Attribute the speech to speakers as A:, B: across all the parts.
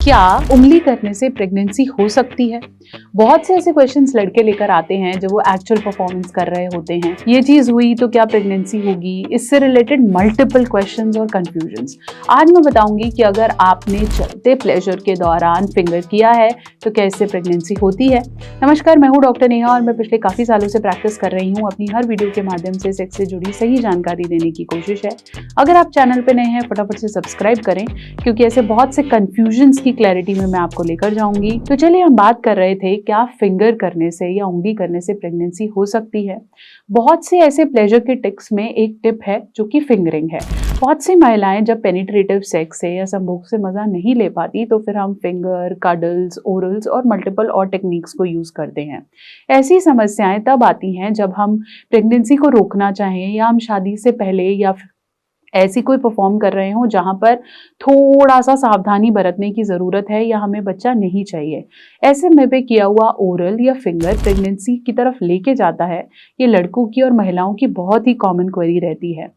A: क्या उंगली करने से प्रेगनेंसी हो सकती है? बहुत से ऐसे क्वेश्चंस लड़के लेकर आते हैं जब वो एक्चुअल परफॉर्मेंस कर रहे होते हैं। ये चीज हुई तो क्या प्रेगनेंसी होगी? इससे रिलेटेड मल्टीपल क्वेश्चंस और कंफ्यूजन्स। आज मैं बताऊंगी कि अगर आपने चलते प्लेजर के दौरान फिंगर किया है तो क्या इससे प्रेगनेंसी होती है। नमस्कार, मैं हूँ डॉक्टर नेहा और मैं पिछले काफी सालों से प्रैक्टिस कर रही हूँ। अपनी हर वीडियो के माध्यम से सेक्स से जुड़ी सही जानकारी देने की कोशिश है। अगर आप चैनल पे नए हैं फटाफट से सब्सक्राइब करें, क्योंकि ऐसे बहुत से कंफ्यूजन्स की क्लैरिटी में मैं आपको लेकर जाऊंगी। तो चलिए, हम बात कर रहे थे क्या फिंगर करने से या उंगली करने से प्रेगनेंसी हो सकती है। बहुत से ऐसे प्लेजर के टिप्स में एक टिप है जो कि फिंगरिंग है। बहुत सी महिलाएं जब पेनिट्रेटिव सेक्स से या संभोग से मजा नहीं ले पाती तो फिर हम फिंगर, कडल्स, ओरल्स और मल्टीपल और टेक्निक्स को यूज करते हैं। ऐसी समस्याएं तब आती हैं जब हम प्रेगनेंसी को रोकना चाहें या हम शादी से पहले या ऐसी कोई परफॉर्म कर रहे हो जहां पर थोड़ा सा सावधानी बरतने की जरूरत है या हमें बच्चा नहीं चाहिए। ऐसे में पे किया हुआ ओरल या फिंगर प्रेगनेंसी की तरफ लेके जाता है। ये लड़कों की और महिलाओं की बहुत ही कॉमन क्वेरी रहती है।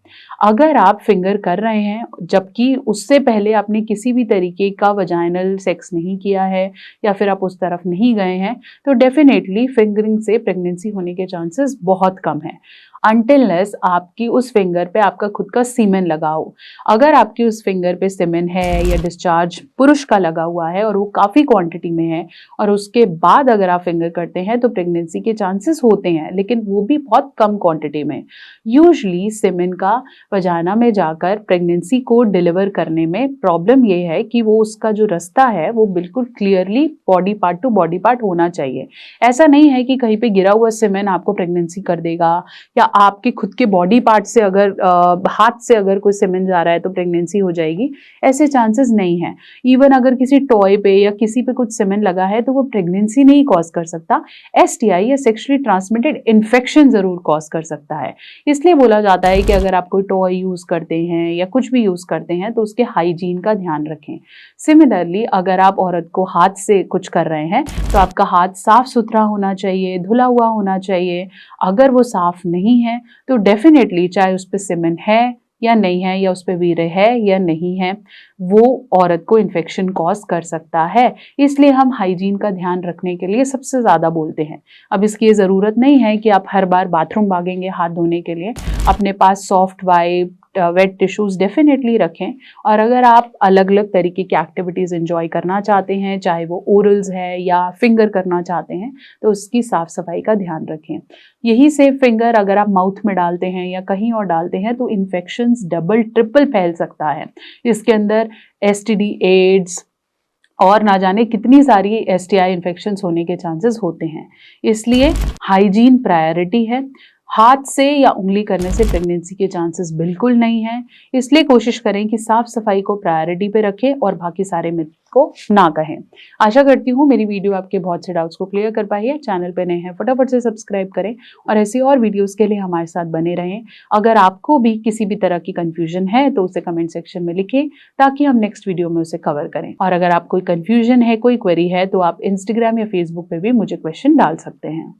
A: अगर आप फिंगर कर रहे हैं जबकि उससे पहले आपने किसी भी तरीके का वजाइनल सेक्स नहीं किया है या फिर आप उस तरफ नहीं गए हैं, तो डेफिनेटली फिंगरिंग से प्रेगनेंसी होने के चांसेस बहुत कम है, अनटिलनेस आपकी उस फिंगर पे आपका खुद का सीमेन लगा हो। अगर आपकी उस फिंगर पे सीमेन है या डिस्चार्ज पुरुष का लगा हुआ है और वो काफ़ी क्वांटिटी में है और उसके बाद अगर आप फिंगर करते हैं तो प्रेगनेंसी के चांसेस होते हैं, लेकिन वो भी बहुत कम क्वांटिटी में। यूजली सीमेन का वजाना में जाकर प्रेगनेंसी को डिलीवर करने में प्रॉब्लम ये है कि वो उसका जो रास्ता है वो बिल्कुल clearly body part two body part होना चाहिए। ऐसा नहीं है कि कहीं पे गिरा हुआ सीमेन आपको प्रेगनेंसी कर देगा या आपके खुद के बॉडी पार्ट से अगर हाथ से अगर कोई सीमेन जा रहा है तो प्रेगनेंसी हो जाएगी। ऐसे चांसेस नहीं है। इवन अगर किसी टॉय पे या किसी पे कुछ सीमेन लगा है तो वो प्रेगनेंसी नहीं कॉज कर सकता, एसटीआई या सेक्सुअली ट्रांसमिटेड इन्फेक्शन जरूर कॉज कर सकता है। इसलिए बोला जाता है कि अगर आप कोई टॉय यूज करते हैं या कुछ भी यूज करते हैं तो उसके हाइजीन का ध्यान रखें। सिमिलरली अगर आप औरत को हाथ से कुछ कर रहे हैं तो आपका हाथ साफ सुथरा होना चाहिए, धुला हुआ होना चाहिए। अगर वो साफ नहीं है तो डेफिनेटली चाहे उस पर सीमेन है या नहीं है या उस पर वीर्य है या नहीं है, वो औरत को इन्फेक्शन कॉज कर सकता है। इसलिए हम हाइजीन का ध्यान रखने के लिए सबसे ज्यादा बोलते हैं। अब इसकी ये जरूरत नहीं है कि आप हर बार बाथरूम भागेंगे हाथ धोने के लिए। अपने पास soft wipe, wet tissues definitely रखें। और अगर आप अलग अलग तरीके की एक्टिविटीज एंजॉय करना चाहते हैं, चाहे वो ओरल्स है या फिंगर करना चाहते हैं, तो उसकी साफ सफाई का ध्यान रखें। यही सेम फिंगर अगर आप माउथ में डालते हैं या कहीं और डालते हैं तो इन्फेक्शंस डबल ट्रिपल फैल सकता है। इसके अंदर एसटीडी, एड्स और ना जाने कितनी सारी एसटीआई इन्फेक्शंस होने के चांसेस होते हैं। इसलिए हाइजीन प्रायोरिटी है। हाथ से या उंगली करने से प्रेगनेंसी के चांसेस बिल्कुल नहीं है। इसलिए कोशिश करें कि साफ सफाई को प्रायोरिटी पे रखें और बाकी सारे मिथ को ना कहें। आशा करती हूँ मेरी वीडियो आपके बहुत से डाउट्स को क्लियर कर पाई है। चैनल पे नए हैं फटाफट से सब्सक्राइब करें और ऐसी और वीडियोस के लिए हमारे साथ बने रहें। अगर आपको भी किसी भी तरह की कंफ्यूजन है तो उसे कमेंट सेक्शन में लिखें ताकि हम नेक्स्ट वीडियो में उसे कवर करें। और अगर आप कोई कंफ्यूजन है, कोई क्वेरी है, तो आप इंस्टाग्राम या फेसबुक पे भी मुझे क्वेश्चन डाल सकते हैं।